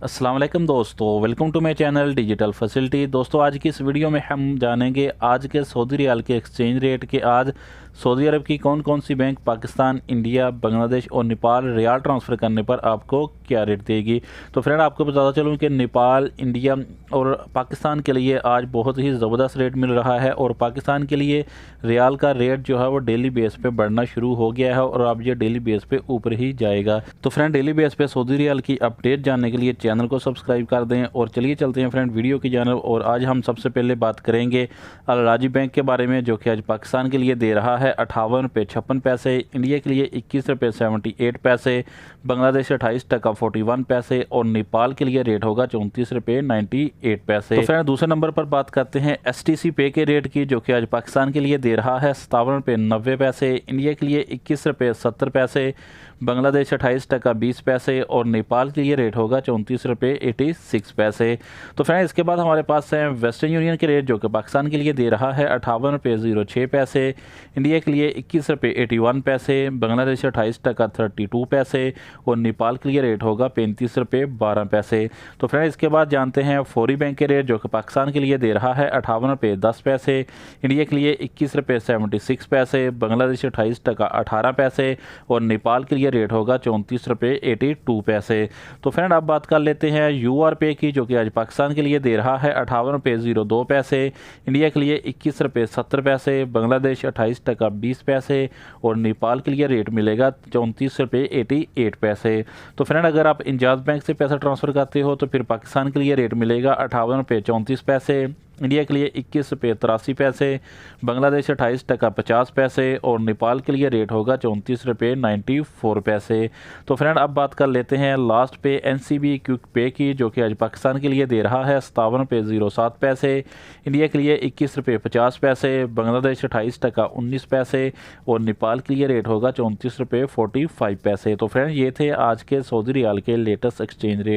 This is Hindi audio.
अस्सलाम वालेकुम दोस्तों, welcome to my channel digital facility. दोस्तों आज की इस वीडियो में हम जानेंगे आज के सऊदी रियाल के एक्सचेंज रेट के। आज सऊदी अरब की कौन कौन सी बैंक पाकिस्तान, इंडिया, बांग्लादेश और नेपाल रियाल ट्रांसफ़र करने पर आपको क्या रेट देगी। तो फ्रेंड आपको बताता चलूँ कि नेपाल, इंडिया और पाकिस्तान के लिए आज बहुत ही ज़बरदस्त रेट मिल रहा है और पाकिस्तान के लिए रियाल का रेट जो है वो डेली बेस पे बढ़ना शुरू हो गया है और अब ये डेली बेस पे ऊपर ही जाएगा। तो फ्रेंड डेली बेस पे सऊदी रियाल की अपडेट जानने के लिए चैनल को सब्सक्राइब कर दें और चलिए चलते हैं फ्रेंड वीडियो की जानब। और आज हम सबसे पहले बात करेंगे अल राजी बैंक के बारे में, जो कि आज पाकिस्तान के लिए दे रहा है 58 रुपये 56 पैसे, इंडिया के लिए 21 रुपये 78 पैसे, बांग्लादेश 28 टका 41 पैसे और नेपाल के लिए रेट होगा 34 रुपये 98 पैसे। तो फ्रेंड दूसरे नंबर पर बात करते हैं STC पे के रेट की, जो कि आज पाकिस्तान के लिए दे रहा है 57 रुपये 90 पैसे, इंडिया के लिए 21 रुपये 70 पैसे, बांग्लादेश 28 टका 20 पैसे और नेपाल के लिए रेट होगा 34 रुपये 86 पैसे। तो फ्रेंड इसके बाद हमारे पास है वेस्टर्न यूनियन के रेट, जो कि पाकिस्तान के लिए दे रहा है 58 रुपये 06 पैसे, इंडिया के लिए 21 रुपये 81 पैसे, बांग्लादेश 28 टका 32 पैसे और नेपाल के लिए रेट होगा 35 रुपये 12 पैसे। तो फ्रेंड इसके बाद जानते हैं फौरी बैंक के रेट, जो कि पाकिस्तान के लिए दे रहा है 58 रुपये 10 पैसे, इंडिया के लिए 21 रुपये 76 पैसे, बांग्लादेश 28 टका 18 पैसे और नेपाल के लिए रेट होगा 34 रुपये 82 पैसे। तो फ्रेंड अब बात कर लेते हैं UR पे की, जो कि आज पाकिस्तान के लिए दे रहा है 58 रुपये 02 पैसे, इंडिया के लिए 21 रुपये 70 पैसे, बांग्लादेश 28 टका 20 पैसे और नेपाल के लिए रेट मिलेगा 34 रुपये 88 पैसे। तो फ्रेंड अगर आप इंजाज बैंक से पैसा ट्रांसफ़र करते हो तो फिर पाकिस्तान के लिए रेट मिलेगा 58 रुपये 34 पैसे, इंडिया के लिए 21 रुपये 83 पैसे, बांग्लादेश 28 टका 50 पैसे और नेपाल के लिए रेट होगा 34 रुपये 94 पैसे। तो फ्रेंड अब बात कर लेते हैं लास्ट पे NCB क्विक पे की, जो कि आज पाकिस्तान के लिए दे रहा है 57 रुपये 07 पैसे, इंडिया के लिए 21 रुपये 50 पैसे, बांग्लादेश 28 टका 19 पैसे और नेपाल के लिए रेट होगा 34 रुपये 45 पैसे। तो फ्रेंड ये थे आज के सऊदी रियाल के लेटेस्ट एक्सचेंज रेट।